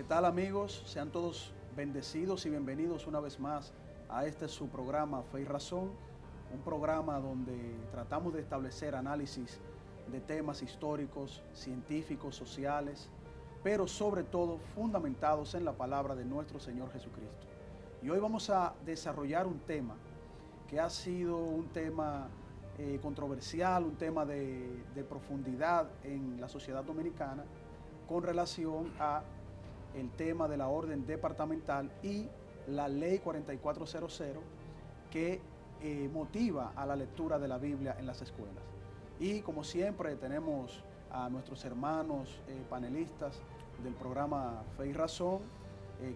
¿Qué tal, amigos? Sean todos bendecidos y bienvenidos una vez más a este su programa Fe y Razón, un programa donde tratamos de establecer análisis de temas históricos, científicos, sociales, pero sobre todo fundamentados en la palabra de nuestro Señor Jesucristo. Y hoy vamos a desarrollar un tema que ha sido un tema controversial, un tema de profundidad en la sociedad dominicana con relación a el tema de la orden departamental y la ley 4400 que motiva a la lectura de la Biblia en las escuelas. Y como siempre tenemos a nuestros hermanos panelistas del programa Fe y Razón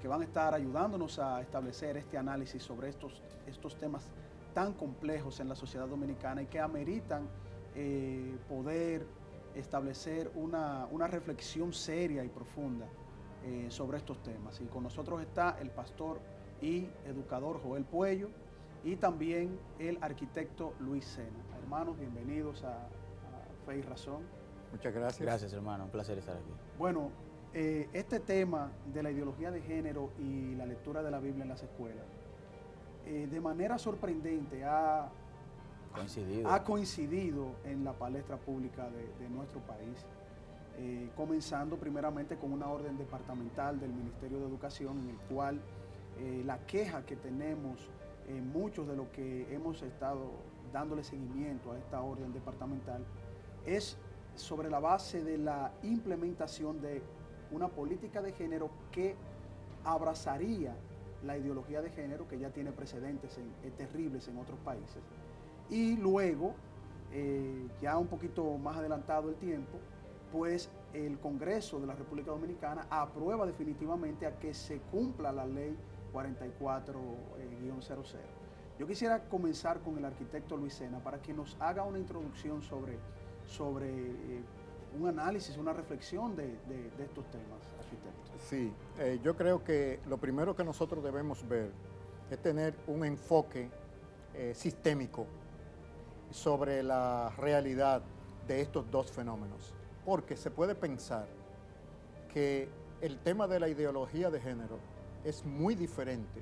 que van a estar ayudándonos a establecer este análisis sobre estos temas tan complejos en la sociedad dominicana y que ameritan poder establecer una reflexión seria y profunda sobre estos temas. Y con nosotros está el pastor y educador Joel Puello y también el arquitecto Luis Sena. Hermanos, bienvenidos a Fe y Razón. Muchas gracias. Gracias, hermano, un placer estar aquí. Bueno, este tema de la ideología de género y la lectura de la Biblia en las escuelas, de manera sorprendente ha coincidido en la palestra pública de nuestro país. Comenzando primeramente con una orden departamental del Ministerio de Educación en el cual la queja que tenemos muchos de los que hemos estado dándole seguimiento a esta orden departamental es sobre la base de la implementación de una política de género que abrazaría la ideología de género que ya tiene precedentes terribles en otros países. Y luego, ya un poquito más adelantado el tiempo, pues el Congreso de la República Dominicana aprueba definitivamente a que se cumpla la ley 44-00. Yo quisiera comenzar con el arquitecto Luis Sena para que nos haga una introducción sobre un análisis, una reflexión de estos temas, arquitecto. Sí, yo creo que lo primero que nosotros debemos ver es tener un enfoque sistémico sobre la realidad de estos dos fenómenos. Porque se puede pensar que el tema de la ideología de género es muy diferente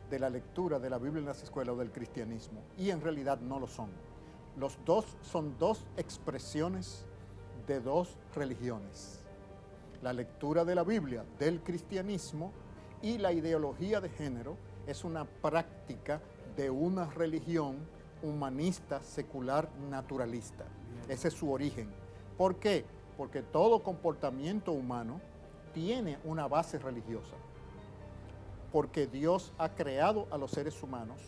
de la lectura de la Biblia en las escuelas o del cristianismo, y en realidad no lo son. Los dos son dos expresiones de dos religiones. La lectura de la Biblia del cristianismo y la ideología de género es una práctica de una religión humanista, secular, naturalista. Ese es su origen. ¿Por qué? Porque todo comportamiento humano tiene una base religiosa. Porque Dios ha creado a los seres humanos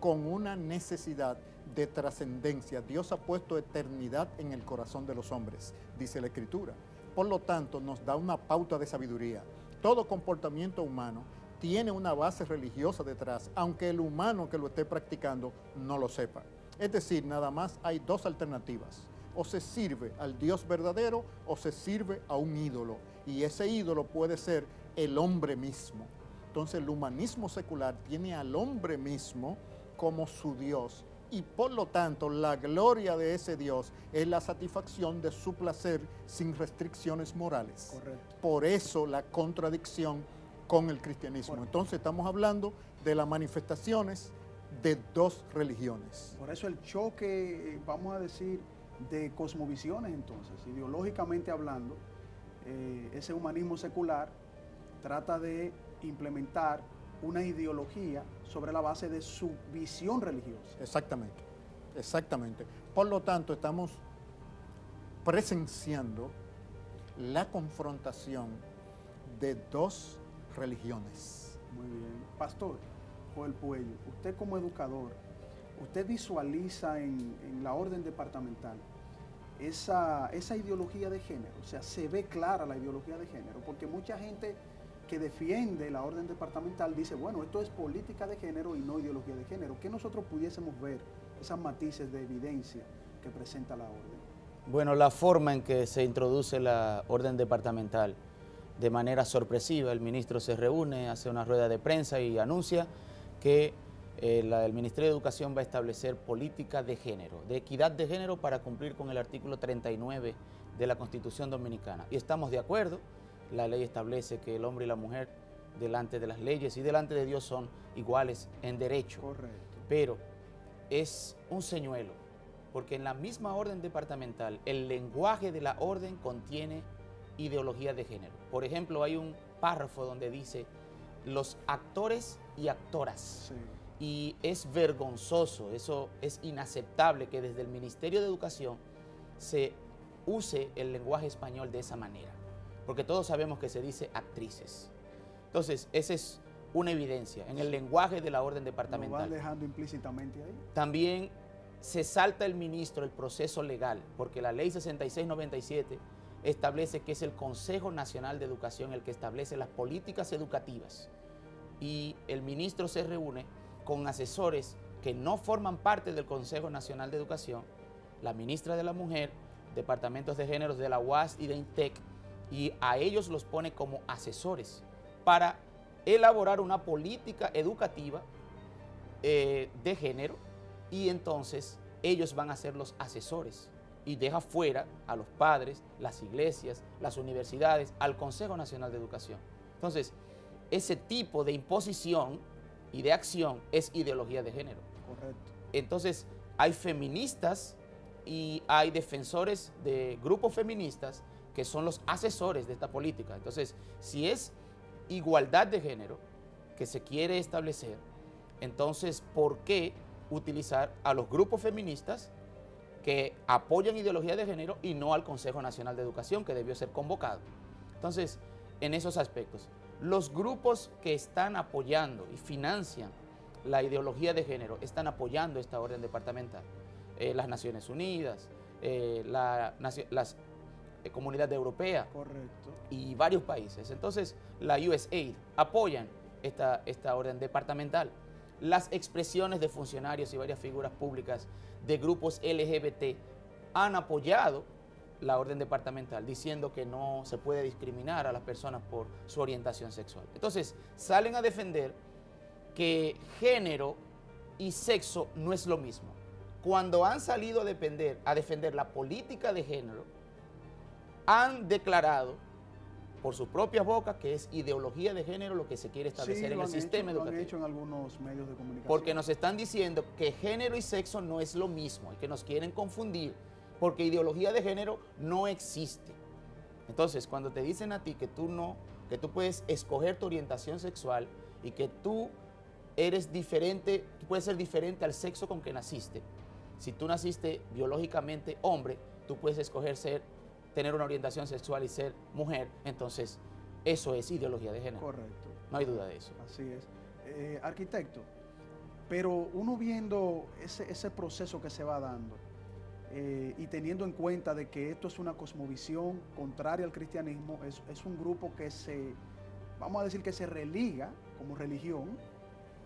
con una necesidad de trascendencia. Dios ha puesto eternidad en el corazón de los hombres, dice la Escritura. Por lo tanto, nos da una pauta de sabiduría. Todo comportamiento humano tiene una base religiosa detrás, aunque el humano que lo esté practicando no lo sepa. Es decir, nada más hay dos alternativas. O se sirve al Dios verdadero o se sirve a un ídolo. Y ese ídolo puede ser el hombre mismo. Entonces el humanismo secular tiene al hombre mismo como su Dios. Y por lo tanto la gloria de ese Dios es la satisfacción de su placer sin restricciones morales. Correcto. Por eso la contradicción con el cristianismo. Correcto. Entonces estamos hablando de las manifestaciones de dos religiones. Por eso el choque, vamos a decir, de cosmovisiones entonces, ideológicamente hablando, ese humanismo secular trata de implementar una ideología sobre la base de su visión religiosa. Exactamente, exactamente. Por lo tanto, estamos presenciando la confrontación de dos religiones. Muy bien. Pastor Joel Puello, usted como educador, ¿usted visualiza en la orden departamental esa ideología de género? O sea, ¿se ve clara la ideología de género? Porque mucha gente que defiende la orden departamental dice, bueno, esto es política de género y no ideología de género. ¿Qué nosotros pudiésemos ver esas matices de evidencia que presenta la orden? Bueno, la forma en que se introduce la orden departamental de manera sorpresiva, el ministro se reúne, hace una rueda de prensa y anuncia que el Ministerio de Educación va a establecer política de género, de equidad de género para cumplir con el artículo 39 de la Constitución Dominicana. Y estamos de acuerdo, la ley establece que el hombre y la mujer delante de las leyes y delante de Dios son iguales en derecho. Correcto. Pero es un señuelo, porque en la misma orden departamental, el lenguaje de la orden contiene ideología de género. Por ejemplo, hay un párrafo donde dice los actores y actoras. Sí. Y es vergonzoso, eso es inaceptable que desde el Ministerio de Educación se use el lenguaje español de esa manera, porque todos sabemos que se dice actrices. Entonces, esa es una evidencia en el lenguaje de la orden Lo departamental. van dejando implícitamente ahí. También se salta el ministro el proceso legal, porque la ley 6697 establece que es el Consejo Nacional de Educación el que establece las políticas educativas, y el ministro se reúne con asesores que no forman parte del Consejo Nacional de Educación, la ministra de la Mujer, departamentos de géneros de la UAS y de INTEC, y a ellos los pone como asesores para elaborar una política educativa de género, y entonces ellos van a ser los asesores y deja fuera a los padres, las iglesias, las universidades, al Consejo Nacional de Educación. Entonces, ese tipo de imposición y de acción es ideología de género. Correcto. Entonces, hay feministas y hay defensores de grupos feministas que son los asesores de esta política. Entonces, si es igualdad de género que se quiere establecer, entonces, ¿por qué utilizar a los grupos feministas que apoyan ideología de género y no al Consejo Nacional de Educación, que debió ser convocado? Entonces, en esos aspectos, los grupos que están apoyando y financian la ideología de género están apoyando esta orden departamental. Las Naciones Unidas, la Comunidad Europea. Correcto. Y varios países. Entonces, la USAID apoyan esta orden departamental. Las expresiones de funcionarios y varias figuras públicas de grupos LGBT han apoyado la orden departamental, diciendo que no se puede discriminar a las personas por su orientación sexual. Entonces, salen a defender que género y sexo no es lo mismo. Cuando han salido a defender la política de género, han declarado por sus propias bocas que es ideología de género lo que se quiere establecer en el sistema educativo. Lo han hecho en algunos medios de comunicación. Porque nos están diciendo que género y sexo no es lo mismo y que nos quieren confundir, porque ideología de género no existe. Entonces, cuando te dicen a ti que tú puedes escoger tu orientación sexual y que tú eres diferente, tú puedes ser diferente al sexo con que naciste. Si tú naciste biológicamente hombre, tú puedes escoger tener una orientación sexual y ser mujer, entonces eso es ideología de género. Correcto. No hay duda de eso. Así es. Arquitecto, pero uno viendo ese proceso que se va dando y teniendo en cuenta de que esto es una cosmovisión contraria al cristianismo, es un grupo que vamos a decir que se religa como religión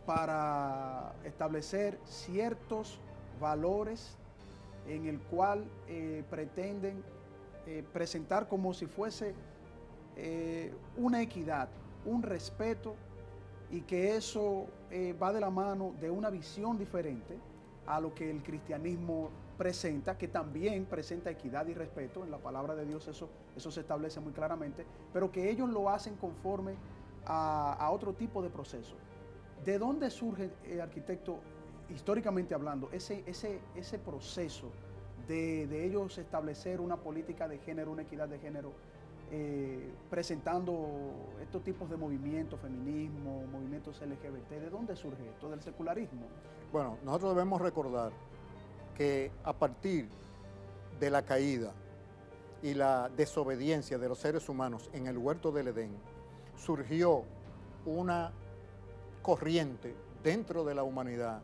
para establecer ciertos valores en el cual pretenden presentar como si fuese una equidad, un respeto, y que eso va de la mano de una visión diferente a lo que el cristianismo presenta, que también presenta equidad y respeto. En la palabra de Dios eso se establece muy claramente, pero que ellos lo hacen conforme a otro tipo de proceso. ¿De dónde surge, arquitecto, históricamente hablando, ese proceso de ellos establecer una política de género, una equidad de género, presentando estos tipos de movimientos, feminismo, movimientos LGBT? ¿De dónde surge esto? ¿Del secularismo? Bueno, nosotros debemos recordar que a partir de la caída y la desobediencia de los seres humanos en el huerto del Edén, surgió una corriente dentro de la humanidad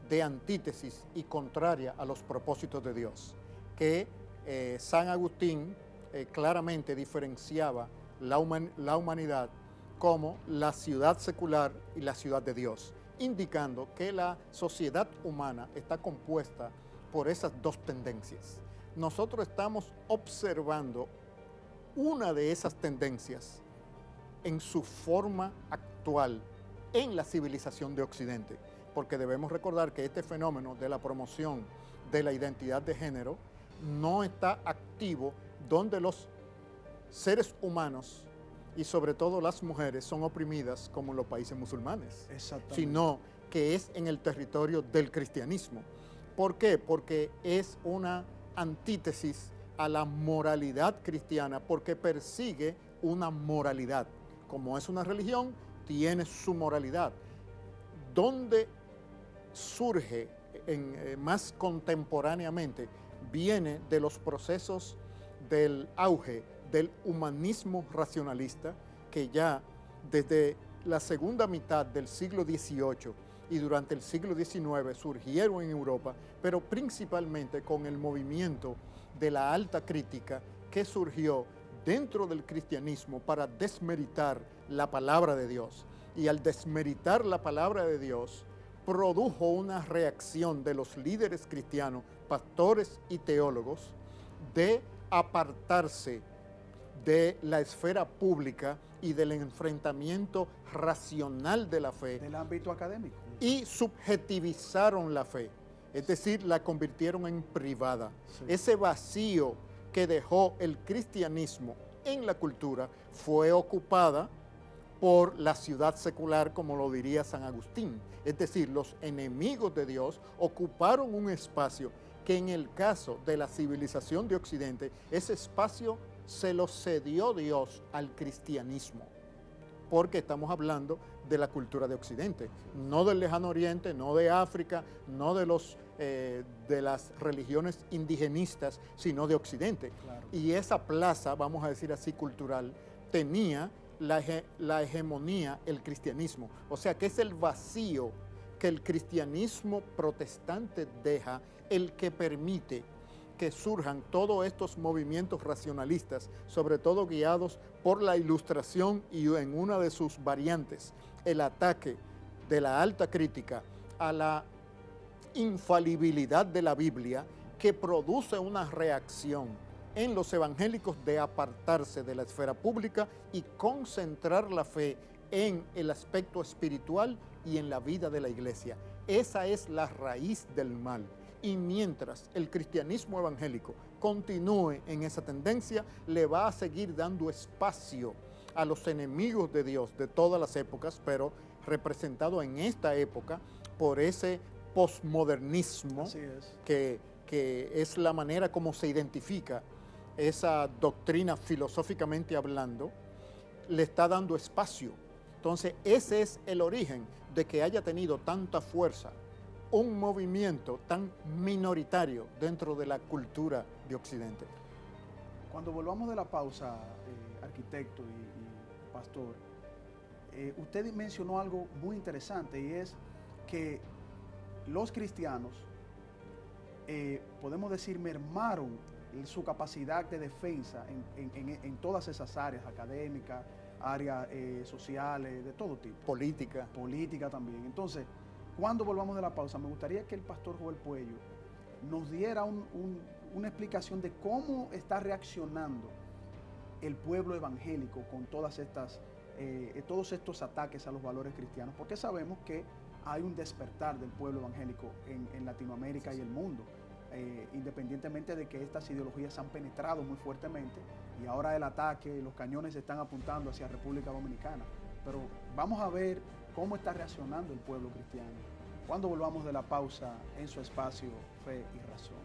de antítesis y contraria a los propósitos de Dios, que San Agustín claramente diferenciaba la humanidad como la ciudad secular y la ciudad de Dios, indicando que la sociedad humana está compuesta por esas dos tendencias. Nosotros estamos observando una de esas tendencias en su forma actual en la civilización de Occidente, porque debemos recordar que este fenómeno de la promoción de la identidad de género no está activo donde los seres humanos y sobre todo las mujeres son oprimidas como en los países musulmanes, Exactamente. sino que es en el territorio del cristianismo. ¿Por qué? Porque es una antítesis a la moralidad cristiana, porque persigue una moralidad. Como es una religión, tiene su moralidad. ¿Dónde surge más contemporáneamente? Viene de los procesos del auge del humanismo racionalista, que ya desde la segunda mitad del siglo XVIII y durante el siglo XIX surgieron en Europa, pero principalmente con el movimiento de la alta crítica que surgió dentro del cristianismo para desmeritar la palabra de Dios. Y al desmeritar la palabra de Dios, produjo una reacción de los líderes cristianos, pastores y teólogos, de apartarse de la esfera pública y del enfrentamiento racional de la fe. Del ámbito académico. Y subjetivizaron la fe, es decir, la convirtieron en privada. Sí. Ese vacío que dejó el cristianismo en la cultura fue ocupada por la ciudad secular, como lo diría San Agustín. Es decir, los enemigos de Dios ocuparon un espacio que en el caso de la civilización de Occidente, ese espacio se lo cedió Dios al cristianismo, porque estamos hablando de la cultura de Occidente, no del Lejano Oriente, no de África, no de las religiones indigenistas, sino de Occidente. Claro. Y esa plaza, vamos a decir así, cultural, tenía la hegemonía el cristianismo. O sea que es el vacío que el cristianismo protestante deja el que permite que surjan todos estos movimientos racionalistas, sobre todo guiados por la Ilustración y en una de sus variantes, el ataque de la alta crítica a la infalibilidad de la Biblia, que produce una reacción en los evangélicos de apartarse de la esfera pública y concentrar la fe en el aspecto espiritual y en la vida de la iglesia. Esa es la raíz del mal. Y mientras el cristianismo evangélico continúe en esa tendencia, le va a seguir dando espacio a los enemigos de Dios de todas las épocas, pero representado en esta época por ese posmodernismo, Así es. que es la manera como se identifica esa doctrina filosóficamente hablando, le está dando espacio. Entonces, ese es el origen de que haya tenido tanta fuerza un movimiento tan minoritario dentro de la cultura de Occidente. Cuando volvamos de la pausa, arquitecto y pastor, usted mencionó algo muy interesante, y es que los cristianos, podemos decir, mermaron su capacidad de defensa en todas esas áreas académicas, áreas sociales, de todo tipo. Política también. Entonces, cuando volvamos de la pausa, me gustaría que el pastor Joel Puello nos diera una explicación de cómo está reaccionando el pueblo evangélico con todos estos ataques a los valores cristianos, porque sabemos que hay un despertar del pueblo evangélico en Latinoamérica y el mundo, independientemente de que estas ideologías han penetrado muy fuertemente y ahora el ataque, los cañones se están apuntando hacia República Dominicana. Pero vamos a ver cómo está reaccionando el pueblo cristiano cuando volvamos de la pausa en su espacio Fe y Razón.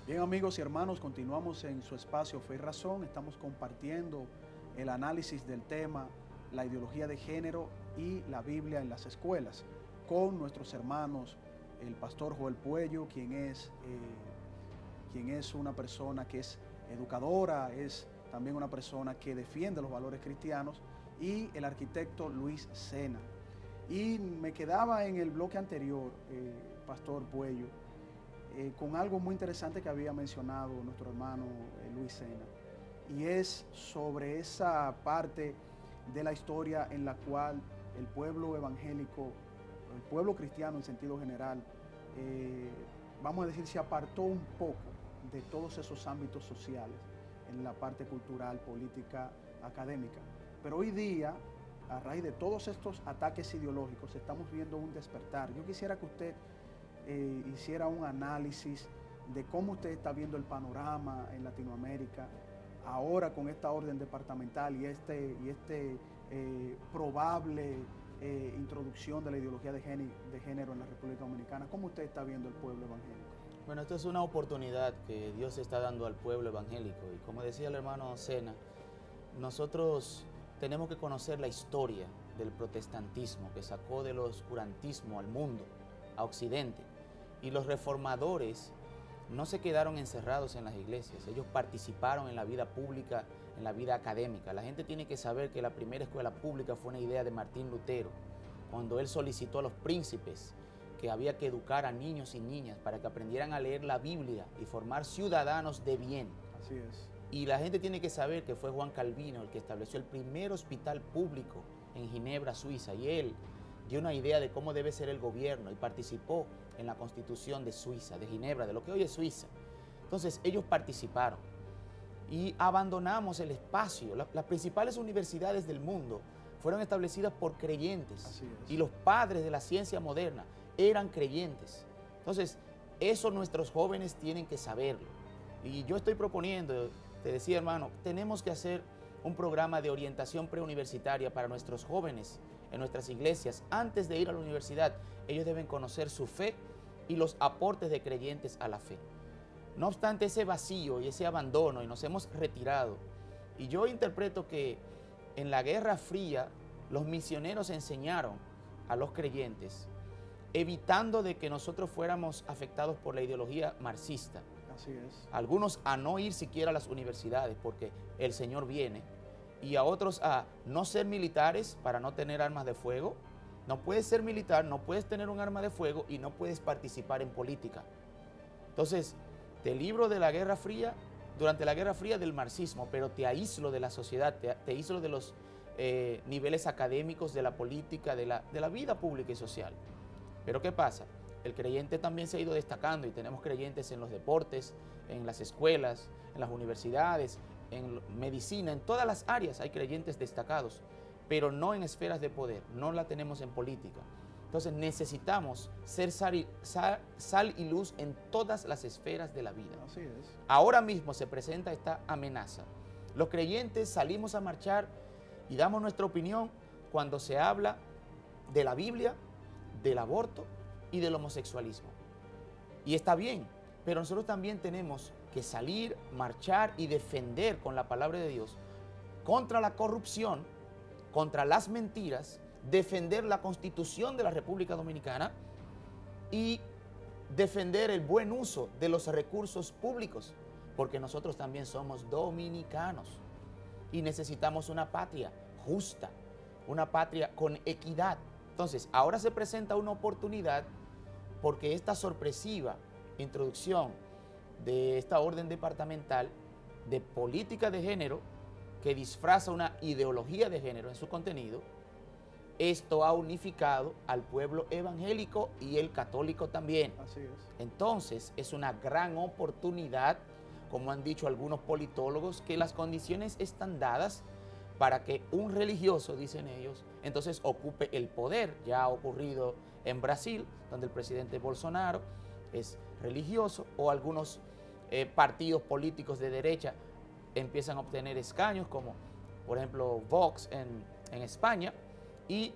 Bien, amigos y hermanos, continuamos en su espacio Fe y Razón. Estamos compartiendo el análisis del tema, la ideología de género y la Biblia en las escuelas, con nuestros hermanos, el pastor Joel Puello, quien es una persona que es educadora, es también una persona que defiende los valores cristianos, y el arquitecto Luis Sena. Y me quedaba en el bloque anterior, pastor Puello, con algo muy interesante que había mencionado nuestro hermano Luis Sena, y es sobre esa parte de la historia en la cual el pueblo evangélico, el pueblo cristiano en sentido general, vamos a decir, se apartó un poco de todos esos ámbitos sociales en la parte cultural, política, académica. Pero hoy día, a raíz de todos estos ataques ideológicos, estamos viendo un despertar. Yo quisiera que usted hiciera un análisis de cómo usted está viendo el panorama en Latinoamérica ahora con esta orden departamental y este probable introducción de la ideología de género en la República Dominicana. ¿Cómo usted está viendo el pueblo evangélico? Bueno, esto es una oportunidad que Dios está dando al pueblo evangélico y como decía el hermano Sena, nosotros tenemos que conocer la historia del protestantismo que sacó del oscurantismo al mundo, a Occidente, y los reformadores no se quedaron encerrados en las iglesias, ellos participaron en la vida pública, en la vida académica. La gente tiene que saber que la primera escuela pública fue una idea de Martín Lutero, cuando él solicitó a los príncipes que había que educar a niños y niñas para que aprendieran a leer la Biblia y formar ciudadanos de bien. Así es. Y la gente tiene que saber que fue Juan Calvino el que estableció el primer hospital público en Ginebra, Suiza, y él dio una idea de cómo debe ser el gobierno y participó en la Constitución de Suiza, de Ginebra, de lo que hoy es Suiza. Entonces ellos participaron y abandonamos el espacio. Las principales universidades del mundo fueron establecidas por creyentes. Así es. Y los padres de la ciencia moderna eran creyentes. Entonces eso nuestros jóvenes tienen que saberlo. Y yo estoy proponiendo, te decía hermano, tenemos que hacer un programa de orientación preuniversitaria para nuestros jóvenes en nuestras iglesias. Antes de ir a la universidad, ellos deben conocer su fe y los aportes de creyentes a la fe. No obstante ese vacío y ese abandono, y nos hemos retirado. Y yo interpreto que en la Guerra Fría los misioneros enseñaron a los creyentes, evitando de que nosotros fuéramos afectados por la ideología marxista. Así es. Algunos a no ir siquiera a las universidades porque el Señor viene, y a otros a no ser militares para no tener armas de fuego. No puedes ser militar, no puedes tener un arma de fuego y no puedes participar en política. Entonces, te libro de la Guerra Fría, durante la Guerra Fría del marxismo, pero te aíslo de la sociedad, te aíslo de los niveles académicos, de la política, de la vida pública y social. Pero ¿qué pasa? El creyente también se ha ido destacando y tenemos creyentes en los deportes, en las escuelas, en las universidades, en medicina, en todas las áreas hay creyentes destacados, pero no en esferas de poder, no la tenemos en política. Entonces necesitamos ser sal y luz en todas las esferas de la vida. Así es. Ahora mismo se presenta esta amenaza. Los creyentes salimos a marchar y damos nuestra opinión cuando se habla de la Biblia, del aborto y del homosexualismo. Y está bien, pero nosotros también tenemos que salir, marchar y defender con la palabra de Dios contra la corrupción, contra las mentiras, defender la Constitución de la República Dominicana y defender el buen uso de los recursos públicos, porque nosotros también somos dominicanos y necesitamos una patria justa, una patria con equidad. Entonces, ahora se presenta una oportunidad porque esta sorpresiva introducción de esta orden departamental de política de género que disfraza una ideología de género en su contenido, esto ha unificado al pueblo evangélico y el católico también. Así es. Entonces, es una gran oportunidad, como han dicho algunos politólogos, que las condiciones están dadas para que un religioso, dicen ellos, entonces ocupe el poder. Ya ha ocurrido en Brasil, donde el presidente Bolsonaro es religioso, o algunos partidos políticos de derecha empiezan a obtener escaños, como por ejemplo Vox en España, y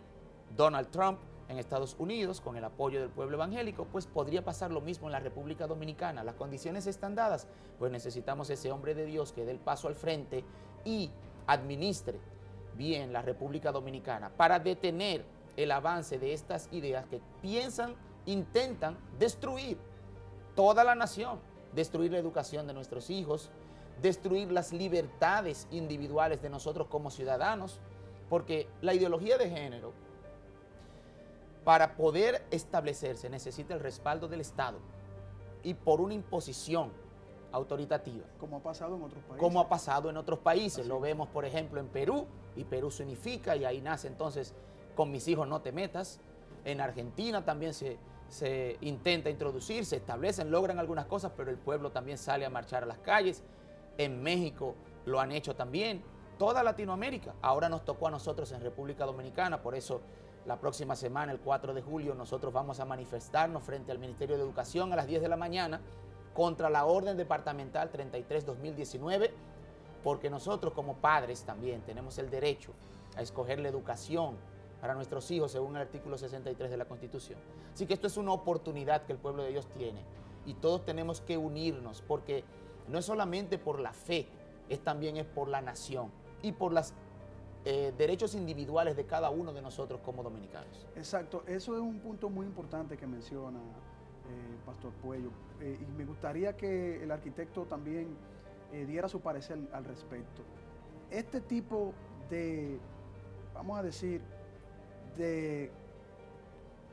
Donald Trump en Estados Unidos, con el apoyo del pueblo evangélico. Pues podría pasar lo mismo en la República Dominicana. Las condiciones están dadas, pues necesitamos ese hombre de Dios que dé el paso al frente y administre bien la República Dominicana para detener el avance de estas ideas que intentan destruir toda la nación, destruir la educación de nuestros hijos, destruir las libertades individuales de nosotros como ciudadanos, porque la ideología de género, para poder establecerse, necesita el respaldo del Estado, y por una imposición autoritativa. Como ha pasado en otros países. Como ha pasado en otros países. Así Lo es. vemos, por ejemplo, en Perú, y Perú se unifica y ahí nace entonces, con mis hijos no te metas. En Argentina también se intenta introducir, se establecen, logran algunas cosas, pero el pueblo también sale a marchar a las calles. En México lo han hecho también. Toda Latinoamérica. Ahora nos tocó a nosotros en República Dominicana, por eso la próxima semana, el 4 de julio, nosotros vamos a manifestarnos frente al Ministerio de Educación a las 10 de la mañana contra la Orden Departamental 33-2019, porque nosotros como padres también tenemos el derecho a escoger la educación para nuestros hijos según el artículo 63 de la Constitución. Así que esto es una oportunidad que el pueblo de Dios tiene y todos tenemos que unirnos, porque no es solamente por la fe, también es por la nación y por los derechos individuales de cada uno de nosotros como dominicanos. Exacto, eso es un punto muy importante que menciona Pastor Puello, y me gustaría que el arquitecto también diera su parecer al respecto. Este tipo de, vamos a decir, de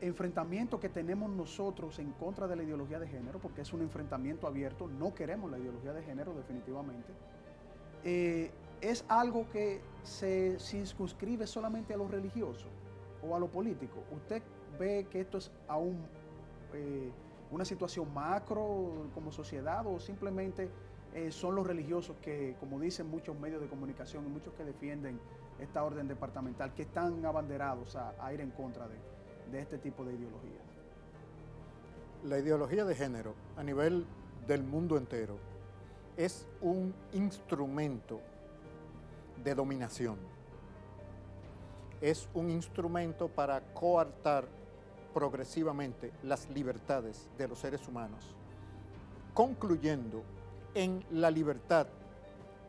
enfrentamiento que tenemos nosotros en contra de la ideología de género, porque es un enfrentamiento abierto, no queremos la ideología de género definitivamente, es algo que se circunscribe solamente a lo religioso o a lo político. ¿Usted ve que esto es aún una situación macro como sociedad, o simplemente son los religiosos que, como dicen muchos medios de comunicación y muchos que defienden esta orden departamental, que están abanderados a ir en contra de este tipo de ideología? La ideología de género a nivel del mundo entero es un instrumento de dominación. Es un instrumento para coartar progresivamente las libertades de los seres humanos, concluyendo en la libertad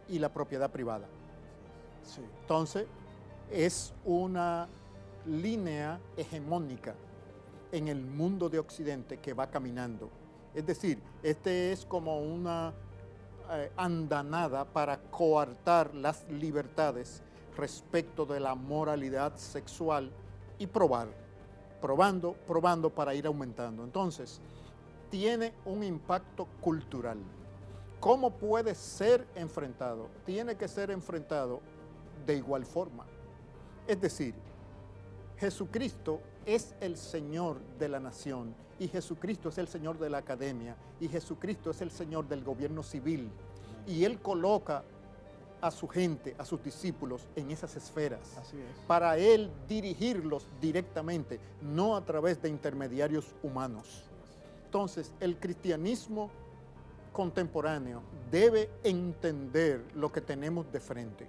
y la propiedad privada. Sí. Entonces, es una línea hegemónica en el mundo de Occidente que va caminando. Es decir, este es como una andanada para coartar las libertades respecto de la moralidad sexual y probando para ir aumentando. Entonces, tiene un impacto cultural. ¿Cómo puede ser enfrentado? Tiene que ser enfrentado de igual forma. Es decir, Jesucristo es el Señor de la nación, y Jesucristo es el Señor de la academia, y Jesucristo es el Señor del gobierno civil, y Él coloca a su gente, a sus discípulos en esas esferas. Así es. Para Él dirigirlos directamente, no a través de intermediarios humanos. Entonces, el cristianismo contemporáneo debe entender lo que tenemos de frente.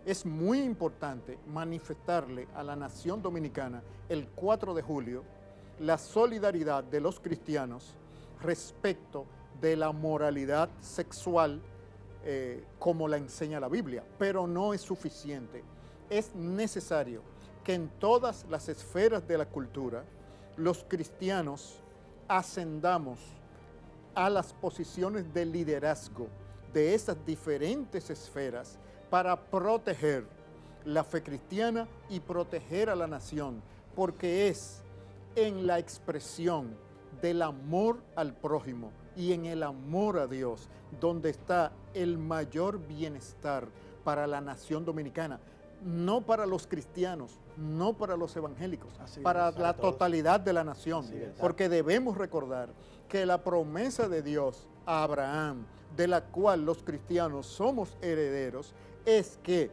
Es muy importante manifestarle a la nación dominicana el 4 de julio la solidaridad de los cristianos respecto de la moralidad sexual como la enseña la Biblia, pero no es suficiente. Es necesario que en todas las esferas de la cultura los cristianos ascendamos a las posiciones de liderazgo de esas diferentes esferas para proteger la fe cristiana y proteger a la nación, porque es en la expresión del amor al prójimo y en el amor a Dios donde está el mayor bienestar para la nación dominicana, no para los cristianos, no para los evangélicos, Así para es, la todos. totalidad de la nación, Así es. porque debemos recordar que la promesa de Dios a Abraham, de la cual los cristianos somos herederos, es que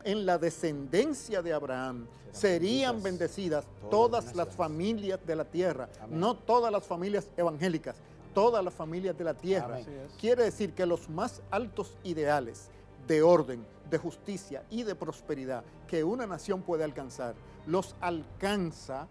en la descendencia de Abraham serían bendecidas todas las familias de la tierra, Amén. no todas las familias evangélicas, todas las familias de la tierra. Amén. Así es. Quiere decir que los más altos ideales de orden, de justicia y de prosperidad que una nación puede alcanzar, los alcanza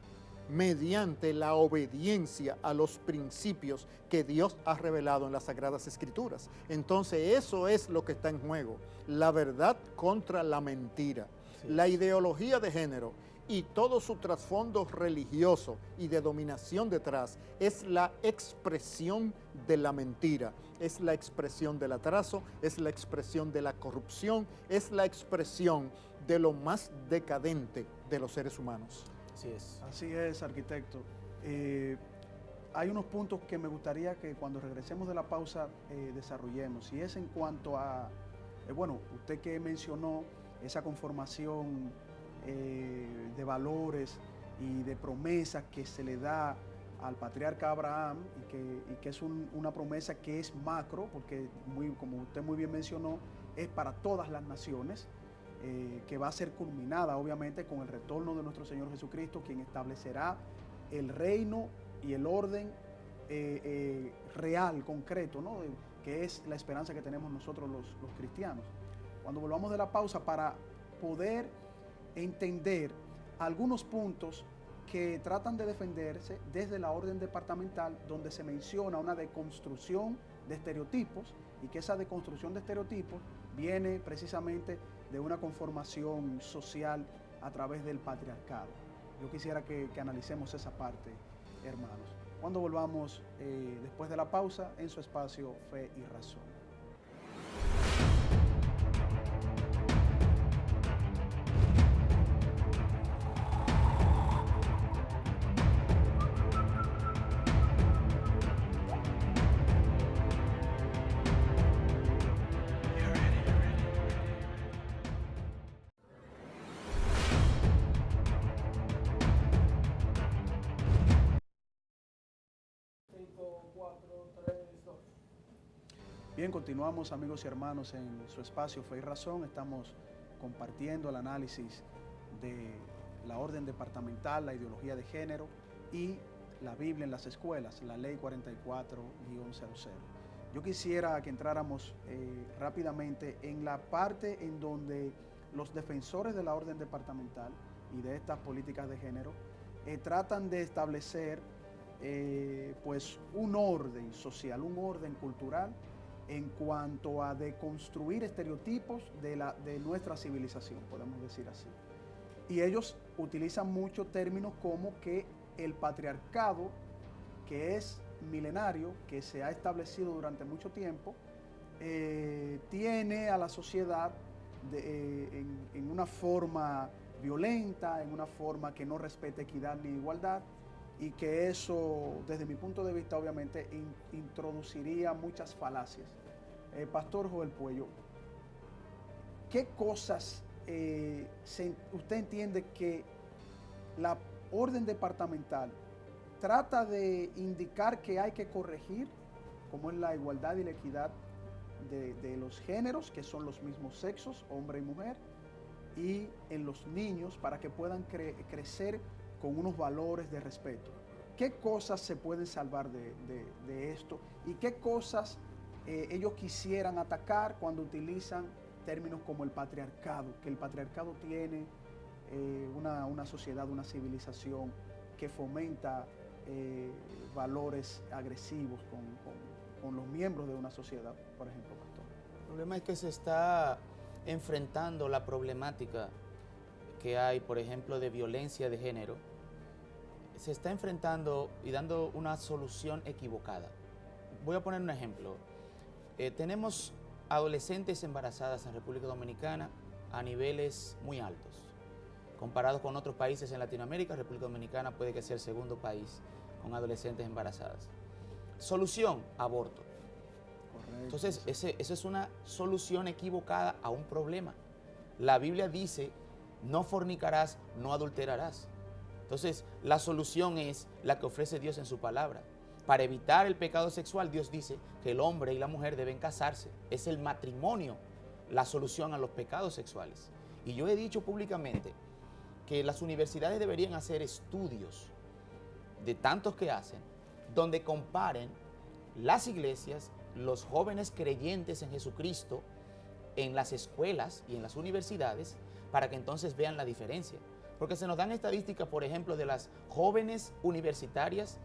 mediante la obediencia a los principios que Dios ha revelado en las Sagradas Escrituras. Entonces eso es lo que está en juego, la verdad contra la mentira. Sí. La ideología de género y todo su trasfondo religioso y de dominación detrás es la expresión de la mentira, es la expresión del atraso, es la expresión de la corrupción, es la expresión de lo más decadente de los seres humanos. Así es. Así es, arquitecto. hay unos puntos que me gustaría que cuando regresemos de la pausa desarrollemos, y es en cuanto a, bueno, usted que mencionó esa conformación de valores y de promesas que se le da al patriarca Abraham, y que es una promesa que es macro, porque como usted muy bien mencionó, es para todas las naciones, que va a ser culminada obviamente con el retorno de nuestro Señor Jesucristo, quien establecerá el reino y el orden real, concreto, ¿no? Que es la esperanza que tenemos nosotros los cristianos. Cuando volvamos de la pausa, para poder entender algunos puntos que tratan de defenderse desde la orden departamental, donde se menciona una deconstrucción de estereotipos, y que esa deconstrucción de estereotipos viene precisamente de una conformación social a través del patriarcado. Yo quisiera que analicemos esa parte, hermanos. Cuando volvamos después de la pausa en su espacio Fe y Razón. Bien, continuamos, amigos y hermanos, en su espacio Fe y Razón. Estamos compartiendo el análisis de la orden departamental, la ideología de género y la Biblia en las escuelas, la ley 44-00. Yo quisiera que entráramos rápidamente en la parte en donde los defensores de la orden departamental y de estas políticas de género tratan de establecer pues un orden social, un orden cultural, en cuanto a deconstruir estereotipos de nuestra civilización, podemos decir así. Y ellos utilizan mucho términos como que el patriarcado, que es milenario, que se ha establecido durante mucho tiempo, tiene a la sociedad en una forma violenta, en una forma que no respeta equidad ni igualdad, y que eso, desde mi punto de vista, obviamente, introduciría muchas falacias. Pastor Joel Puello, ¿qué cosas usted entiende que la orden departamental trata de indicar que hay que corregir, como es la igualdad y la equidad de los géneros, que son los mismos sexos, hombre y mujer, y en los niños, para que puedan crecer con unos valores de respeto? ¿Qué cosas se pueden salvar de esto? ¿Y qué cosas ellos quisieran atacar cuando utilizan términos como el patriarcado? Que el patriarcado tiene una sociedad, una civilización que fomenta valores agresivos con los miembros de una sociedad, por ejemplo, pastor. El problema es que se está enfrentando la problemática que hay, por ejemplo, de violencia de género. Se está enfrentando y dando una solución equivocada. Voy a poner un ejemplo. Tenemos adolescentes embarazadas en República Dominicana a niveles muy altos. Comparados con otros países en Latinoamérica, República Dominicana puede que sea el segundo país con adolescentes embarazadas. Solución, aborto. Correcto. Entonces, esa es una solución equivocada a un problema. La Biblia dice, no fornicarás, no adulterarás. Entonces, la solución es la que ofrece Dios en su palabra. Para evitar el pecado sexual, Dios dice que el hombre y la mujer deben casarse. Es el matrimonio la solución a los pecados sexuales. Y yo he dicho públicamente que las universidades deberían hacer estudios, de tantos que hacen, donde comparen las iglesias, los jóvenes creyentes en Jesucristo, en las escuelas y en las universidades, para que entonces vean la diferencia. Porque se nos dan estadísticas, por ejemplo, de las jóvenes universitarias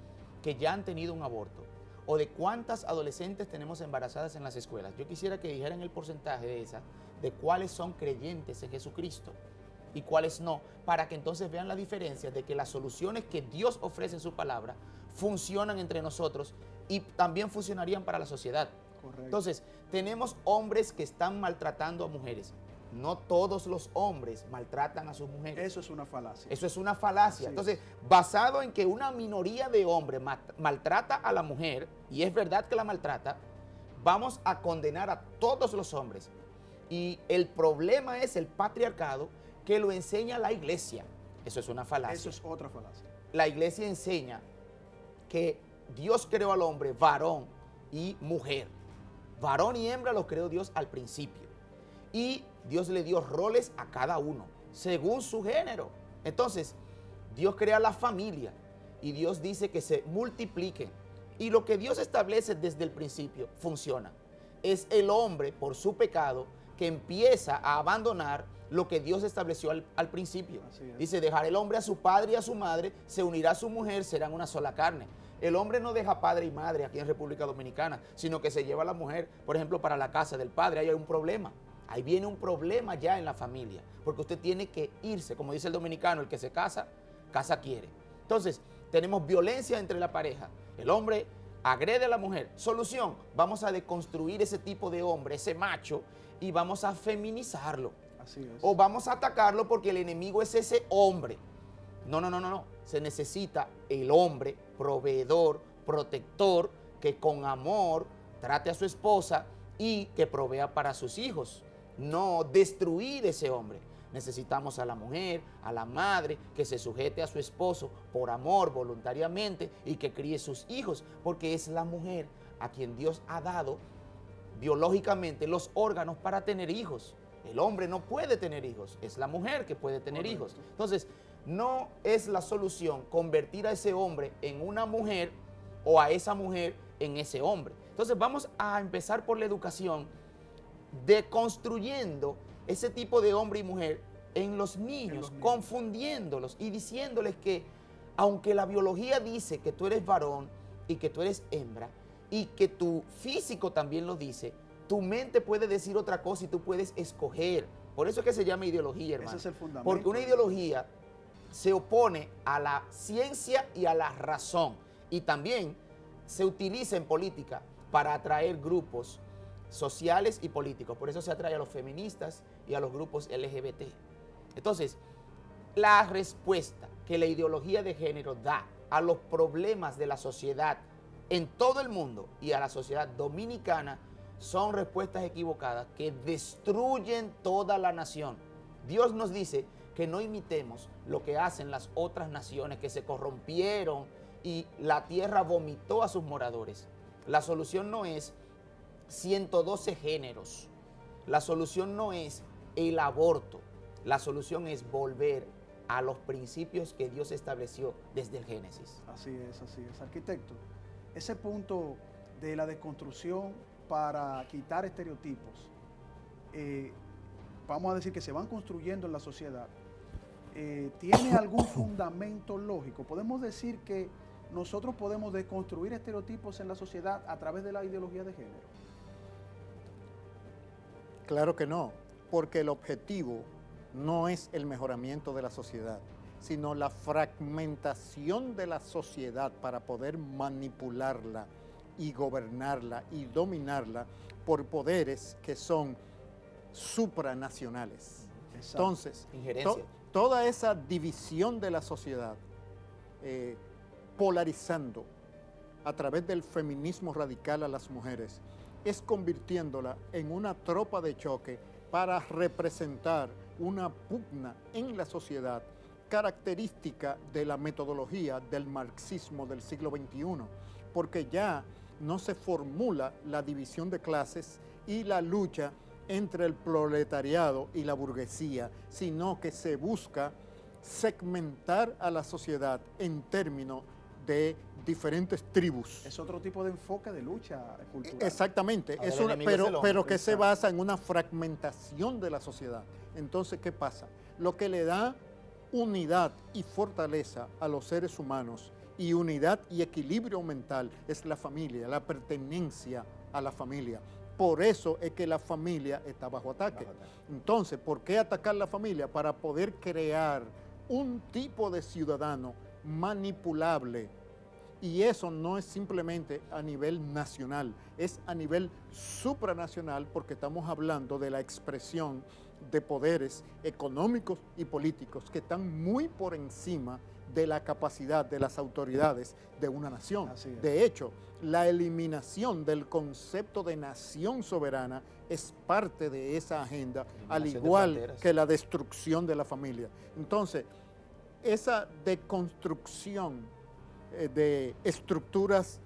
que ya han tenido un aborto, o de cuántas adolescentes tenemos embarazadas en las escuelas. Yo quisiera que dijeran el porcentaje de esas, de cuáles son creyentes en Jesucristo y cuáles no, para que entonces vean la diferencia de que las soluciones que Dios ofrece en su palabra funcionan entre nosotros y también funcionarían para la sociedad. Correcto. Entonces, tenemos hombres que están maltratando a mujeres. no todos los hombres maltratan a sus mujeres. Eso es una falacia. Eso es una falacia. Así Entonces, es. basado en que una minoría de hombres maltrata a la mujer, y es verdad que la maltrata, vamos a condenar a todos los hombres. Y el problema es el patriarcado que lo enseña la iglesia. Eso es una falacia. Eso es otra falacia. La iglesia enseña que Dios creó al hombre varón y mujer. Varón y hembra los creó Dios al principio. Y Dios le dio roles a cada uno, según su género. Entonces, Dios crea la familia y Dios dice que se multipliquen. Y lo que Dios establece desde el principio funciona. Es el hombre, por su pecado, que empieza a abandonar lo que Dios estableció al principio. Así es. Dice, dejar el hombre a su padre y a su madre, se unirá a su mujer, serán una sola carne. El hombre no deja padre y madre aquí en República Dominicana, sino que se lleva a la mujer, por ejemplo, para la casa del padre. Ahí hay un problema. Ahí viene un problema ya en la familia, porque usted tiene que irse. Como dice el dominicano, el que se casa, casa quiere. Entonces, tenemos violencia entre la pareja. El hombre agrede a la mujer. Solución, vamos a deconstruir ese tipo de hombre, ese macho, y vamos a feminizarlo. Así es. O vamos a atacarlo porque el enemigo es ese hombre. No. Se necesita el hombre proveedor, protector, que con amor trate a su esposa y que provea para sus hijos. No destruir ese hombre. Necesitamos a la mujer, a la madre, que se sujete a su esposo por amor, voluntariamente, y que críe sus hijos, porque es la mujer a quien Dios ha dado biológicamente los órganos para tener hijos. El hombre no puede tener hijos, es la mujer que puede tener Correcto. hijos. Entonces, no es la solución convertir a ese hombre en una mujer o a esa mujer en ese hombre. Entonces, vamos a empezar por la educación, deconstruyendo ese tipo de hombre y mujer en los niños, confundiéndolos y diciéndoles que aunque la biología dice que tú eres varón y que tú eres hembra y que tu físico también lo dice, tu mente puede decir otra cosa y tú puedes escoger. Por eso es que se llama ideología, hermano. Ese es el fundamento. Porque una ideología se opone a la ciencia y a la razón. Y también se utiliza en política para atraer grupos sociales y políticos. Por eso se atrae a los feministas y a los grupos LGBT. Entonces, la respuesta que la ideología de género da a los problemas de la sociedad en todo el mundo y a la sociedad dominicana son respuestas equivocadas que destruyen toda la nación. Dios nos dice que no imitemos lo que hacen las otras naciones que se corrompieron y la tierra vomitó a sus moradores. La solución no es 112 géneros. La solución no es el aborto. La solución es volver a los principios que Dios estableció desde el Génesis. Así es, así es. Arquitecto, ese punto de la desconstrucción para quitar estereotipos, vamos a decir que se van construyendo en la sociedad, ¿tiene algún fundamento lógico? ¿Podemos decir que nosotros podemos deconstruir estereotipos en la sociedad a través de la ideología de género? Claro que no, porque el objetivo no es el mejoramiento de la sociedad, sino la fragmentación de la sociedad para poder manipularla y gobernarla y dominarla por poderes que son supranacionales. Exacto. Entonces, Injerencia. toda esa división de la sociedad, polarizando a través del feminismo radical a las mujeres, es convirtiéndola en una tropa de choque para representar una pugna en la sociedad característica de la metodología del marxismo del siglo XXI, porque ya no se formula la división de clases y la lucha entre el proletariado y la burguesía, sino que se busca segmentar a la sociedad en términos de diferentes tribus. Es otro tipo de enfoque de lucha cultural. Exactamente, Ahora el enemigo es el hombre. pero que se Exacto. basa en una fragmentación de la sociedad. Entonces, ¿qué pasa? Lo que le da unidad y fortaleza a los seres humanos y unidad y equilibrio mental es la familia, la pertenencia a la familia. Por eso es que la familia está bajo ataque. Entonces, ¿por qué atacar la familia? Para poder crear un tipo de ciudadano manipulable. Y eso no es simplemente a nivel nacional, es a nivel supranacional, porque estamos hablando de la expresión de poderes económicos y políticos que están muy por encima de la capacidad de las autoridades de una nación. Así es. De hecho, la eliminación del concepto de nación soberana es parte de esa agenda, al Eliminación de igual fronteras. que la destrucción de la familia. Entonces, esa deconstrucción de estructuras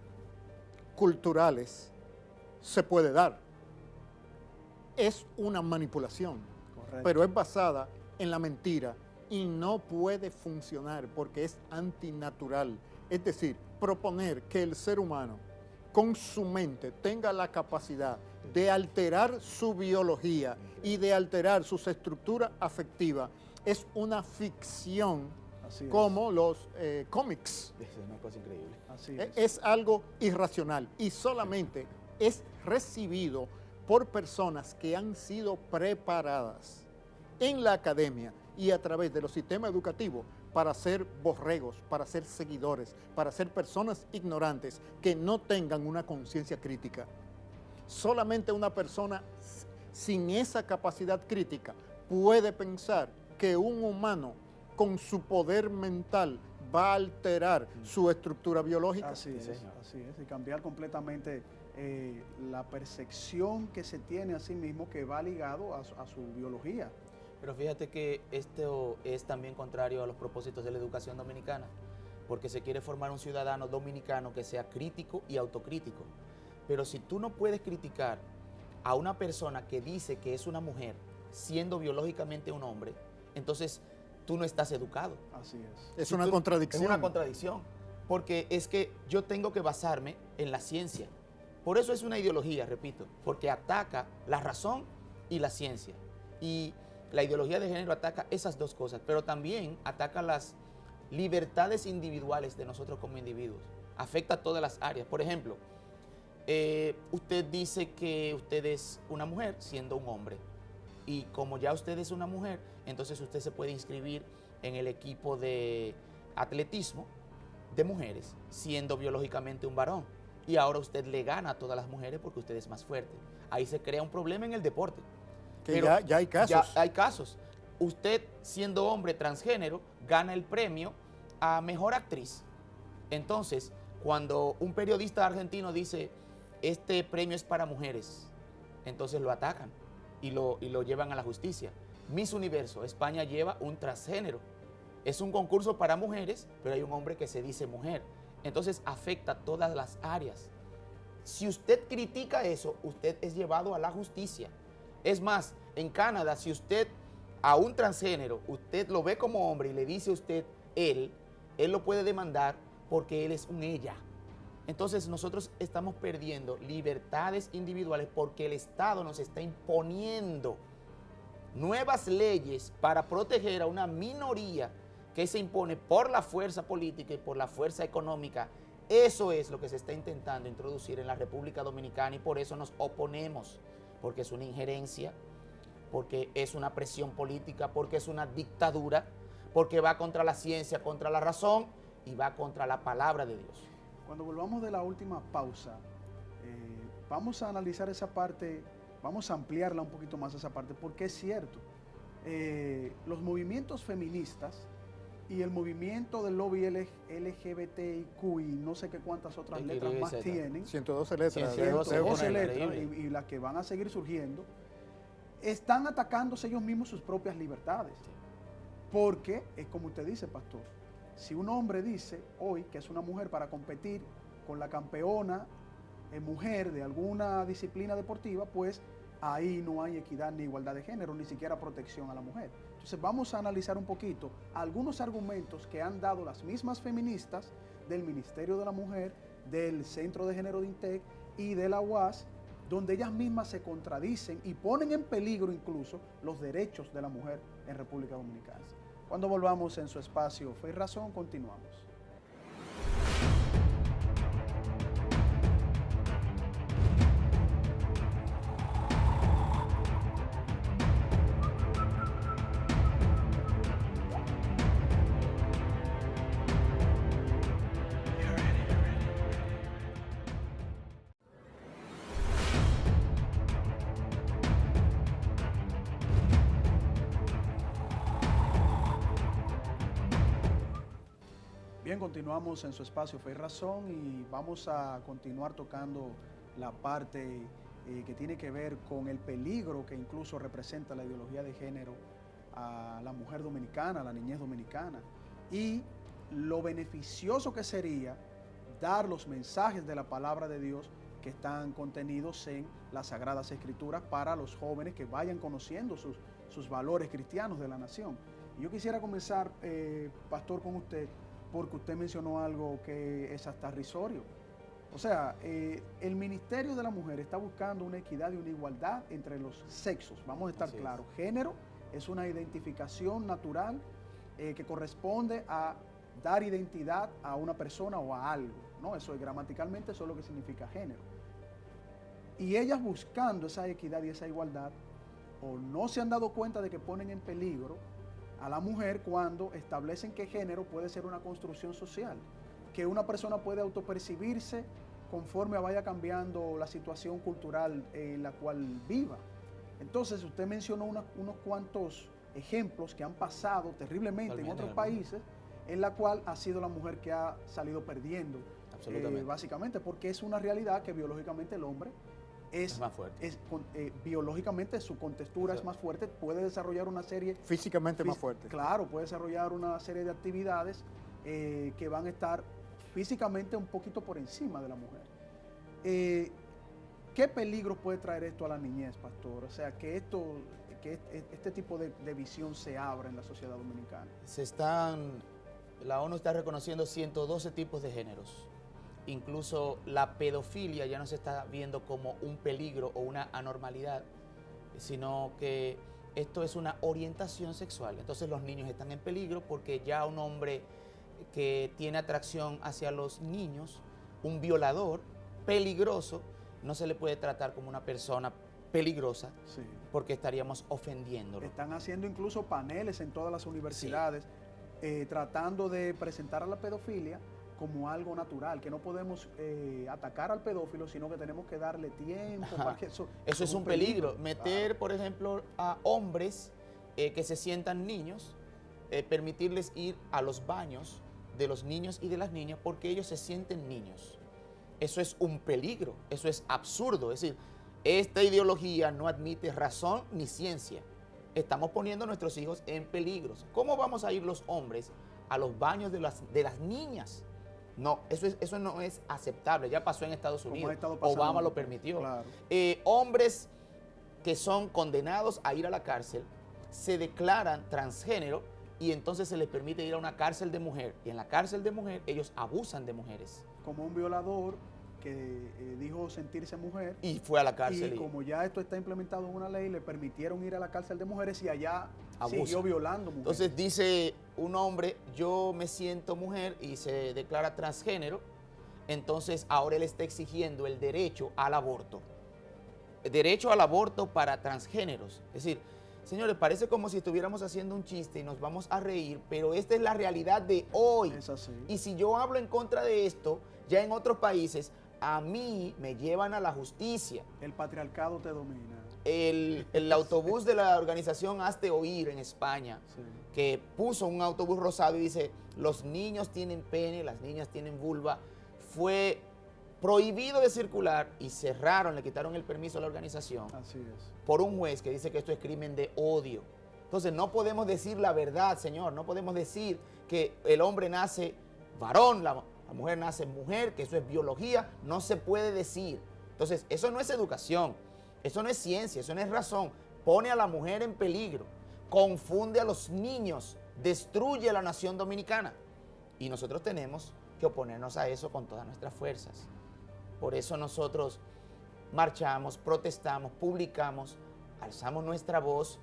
culturales se puede dar. Es una manipulación, Correcto. pero es basada en la mentira y no puede funcionar porque es antinatural. Es decir, proponer que el ser humano con su mente tenga la capacidad de alterar su biología y de alterar sus estructuras afectivas es una ficción Así es. como los cómics. Es una cosa increíble. Así es. Es algo irracional y solamente es recibido por personas que han sido preparadas en la academia y a través de los sistemas educativos para ser borregos, para ser seguidores, para ser personas ignorantes que no tengan una conciencia crítica. Solamente una persona sin esa capacidad crítica puede pensar que un humano con su poder mental va a alterar su estructura biológica. Así es, señor. así es. Y cambiar completamente la percepción que se tiene a sí mismo que va ligado a su biología. Pero fíjate que esto es también contrario a los propósitos de la educación dominicana, porque se quiere formar un ciudadano dominicano que sea crítico y autocrítico. Pero si tú no puedes criticar a una persona que dice que es una mujer siendo biológicamente un hombre, entonces tú no estás educado. Así es. Es Si una tú- contradicción. Es una contradicción, porque es que yo tengo que basarme en la ciencia. Por eso es una ideología, repito, porque ataca la razón y la ciencia. Y la ideología de género ataca esas dos cosas, pero también ataca las libertades individuales de nosotros como individuos. Afecta a todas las áreas. Por ejemplo, usted dice que usted es una mujer siendo un hombre. Y como ya usted es una mujer, entonces usted se puede inscribir en el equipo de atletismo de mujeres, siendo biológicamente un varón. Y ahora usted le gana a todas las mujeres porque usted es más fuerte. Ahí se crea un problema en el deporte. Que Pero ya hay casos. Ya hay casos. Usted, siendo hombre transgénero, gana el premio a mejor actriz. Entonces, cuando un periodista argentino dice, este premio es para mujeres, entonces lo atacan y lo llevan a la justicia. Miss Universo, España lleva un transgénero. Es un concurso para mujeres, pero hay un hombre que se dice mujer. Entonces afecta todas las áreas. Si usted critica eso, usted es llevado a la justicia. Es más, en Canadá, si usted a un transgénero, usted lo ve como hombre y le dice a usted él lo puede demandar porque él es un ella. Entonces nosotros estamos perdiendo libertades individuales porque el Estado nos está imponiendo nuevas leyes para proteger a una minoría que se impone por la fuerza política y por la fuerza económica. Eso es lo que se está intentando introducir en la República Dominicana y por eso nos oponemos, porque es una injerencia, porque es una presión política, porque es una dictadura, porque va contra la ciencia, contra la razón y va contra la palabra de Dios. Cuando volvamos de la última pausa, vamos a analizar esa parte, vamos a ampliarla un poquito más esa parte, porque es cierto, los movimientos feministas y el movimiento del lobby LGBTIQ y no sé qué cuántas otras XYZ. letras más tienen, 112 letras. 112 debo 12 poner. letras increíble. y las que van a seguir surgiendo, están atacándose ellos mismos sus propias libertades. Porque, es como usted dice, pastor, si un hombre dice hoy que es una mujer para competir con la campeona mujer de alguna disciplina deportiva, pues ahí no hay equidad ni igualdad de género, ni siquiera protección a la mujer. Entonces vamos a analizar un poquito algunos argumentos que han dado las mismas feministas del Ministerio de la Mujer, del Centro de Género de INTEC y de la UAS, donde ellas mismas se contradicen y ponen en peligro incluso los derechos de la mujer en República Dominicana. Cuando volvamos en su espacio Fe y Razón, continuamos. Bien, continuamos en su espacio Fe y Razón y vamos a continuar tocando la parte que tiene que ver con el peligro que incluso representa la ideología de género a la mujer dominicana, a la niñez dominicana, y lo beneficioso que sería dar los mensajes de la palabra de Dios que están contenidos en las Sagradas Escrituras para los jóvenes que vayan conociendo sus valores cristianos de la nación. Y yo quisiera comenzar, pastor, con usted, porque usted mencionó algo que es hasta risorio. O sea, el Ministerio de la Mujer está buscando una equidad y una igualdad entre los sexos. Vamos a estar claros. Género es una identificación natural que corresponde a dar identidad a una persona o a algo, ¿no? Eso es gramaticalmente, eso es lo que significa género. Y ellas buscando esa equidad y esa igualdad, o no se han dado cuenta de que ponen en peligro a la mujer cuando establecen que género puede ser una construcción social, que una persona puede autopercibirse conforme vaya cambiando la situación cultural en la cual viva. Entonces, usted mencionó unos cuantos ejemplos que han pasado terriblemente en otros países, en la cual ha sido la mujer que ha salido perdiendo, básicamente, porque es una realidad que biológicamente el hombre es más fuerte. Biológicamente su contextura es más fuerte, puede desarrollar una serie... Físicamente más fuerte. Claro, puede desarrollar una serie de actividades que van a estar físicamente un poquito por encima de la mujer. ¿Qué peligros puede traer esto a la niñez, pastor? O sea, que este tipo de visión se abra en la sociedad dominicana. La ONU está reconociendo 112 tipos de géneros. Incluso la pedofilia ya no se está viendo como un peligro o una anormalidad, sino que esto es una orientación sexual. Entonces los niños están en peligro porque ya un hombre que tiene atracción hacia los niños, un violador peligroso, no se le puede tratar como una persona peligrosa, sí, porque estaríamos ofendiéndolo. Están haciendo incluso paneles en todas las universidades, sí, tratando de presentar a la pedofilia como algo natural, que no podemos atacar al pedófilo, sino que tenemos que darle tiempo. Para que eso es un peligro. Meter, por ejemplo, a hombres que se sientan niños, permitirles ir a los baños de los niños y de las niñas porque ellos se sienten niños. Eso es un peligro, eso es absurdo. Es decir, esta ideología no admite razón ni ciencia. Estamos poniendo a nuestros hijos en peligro. ¿Cómo vamos a ir los hombres a los baños de las niñas? No, eso no es aceptable. Ya pasó en Estados Unidos. Obama lo permitió. Claro. Hombres que son condenados a ir a la cárcel se declaran transgénero y entonces se les permite ir a una cárcel de mujer. Y en la cárcel de mujer ellos abusan de mujeres. Como un violador que dijo sentirse mujer. Y fue a la cárcel. Y como ya esto está implementado en una ley, le permitieron ir a la cárcel de mujeres y allá siguió violando mujeres. Entonces dice un hombre, yo me siento mujer y se declara transgénero, entonces ahora él está exigiendo el derecho al aborto. El derecho al aborto para transgéneros. Es decir, señores, parece como si estuviéramos haciendo un chiste y nos vamos a reír, pero esta es la realidad de hoy. Es así. Y si yo hablo en contra de esto, ya en otros países, a mí me llevan a la justicia. El patriarcado te domina. El autobús de la organización Hazte Oír en España, sí, que puso un autobús rosado y dice, los niños tienen pene, las niñas tienen vulva, fue prohibido de circular y cerraron, le quitaron el permiso a la organización. Así es. Por un juez que dice que esto es crimen de odio. Entonces no podemos decir la verdad, señor, no podemos decir que el hombre nace varón, la mujer nace mujer, que eso es biología, no se puede decir. Entonces, eso no es educación, eso no es ciencia, eso no es razón. Pone a la mujer en peligro, confunde a los niños, destruye a la nación dominicana. Y nosotros tenemos que oponernos a eso con todas nuestras fuerzas. Por eso nosotros marchamos, protestamos, publicamos, alzamos nuestra voz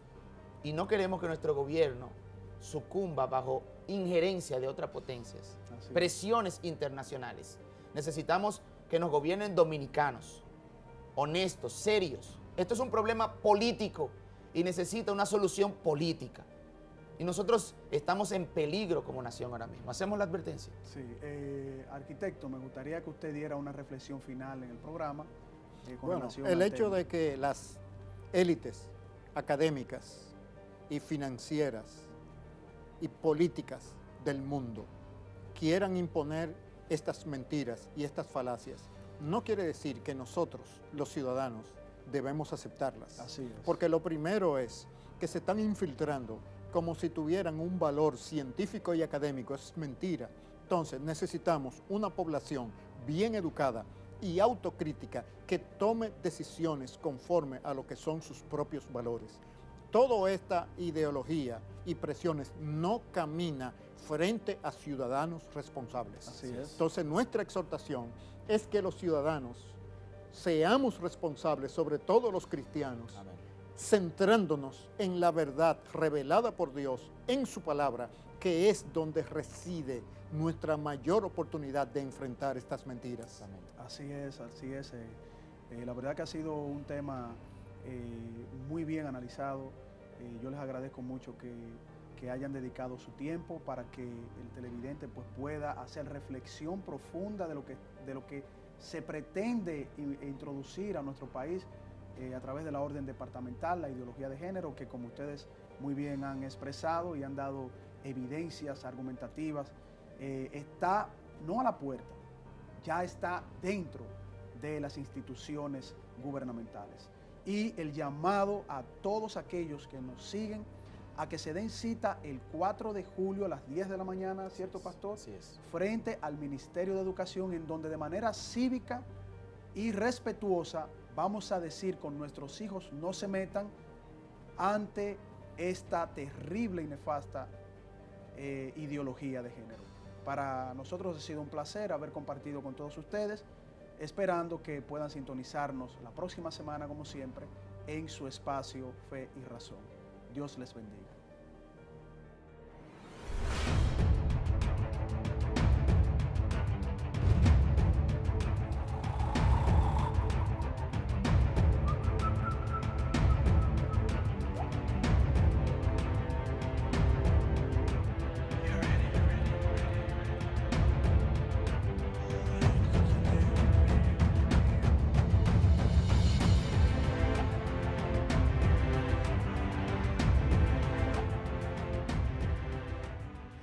y no queremos que nuestro gobierno sucumba bajo injerencia de otras potencias, presiones internacionales. Necesitamos que nos gobiernen dominicanos, honestos, serios. Esto es un problema político y necesita una solución política. Y nosotros estamos en peligro como nación ahora mismo. Hacemos la advertencia. Sí, arquitecto, me gustaría que usted diera una reflexión final en el programa. Bueno, el hecho de que las élites académicas y financieras y políticas del mundo quieran imponer estas mentiras y estas falacias, no quiere decir que nosotros, los ciudadanos, debemos aceptarlas. Así es. Porque lo primero es que se están infiltrando como si tuvieran un valor científico y académico. Es mentira. Entonces necesitamos una población bien educada y autocrítica que tome decisiones conforme a lo que son sus propios valores. Toda esta ideología y presiones no camina frente a ciudadanos responsables. Así es. Entonces nuestra exhortación es que los ciudadanos seamos responsables, sobre todo los cristianos, Amén. centrándonos en la verdad revelada por Dios en su palabra, que es donde reside nuestra mayor oportunidad de enfrentar estas mentiras. Amén. Así es, así es. La verdad que ha sido un tema muy bien analizado. Yo les agradezco mucho que hayan dedicado su tiempo para que el televidente pues, pueda hacer reflexión profunda de lo que se pretende introducir a nuestro país a través de la orden departamental, la ideología de género, que como ustedes muy bien han expresado y han dado evidencias argumentativas, está no a la puerta, ya está dentro de las instituciones gubernamentales. Y el llamado a todos aquellos que nos siguen a que se den cita el 4 de julio a las 10 de la mañana, ¿cierto, pastor? Así es. Frente al Ministerio de Educación, en donde de manera cívica y respetuosa vamos a decir con nuestros hijos no se metan ante esta terrible y nefasta ideología de género. Para nosotros ha sido un placer haber compartido con todos ustedes, esperando que puedan sintonizarnos la próxima semana, como siempre, en su espacio Fe y Razón. Dios les bendiga.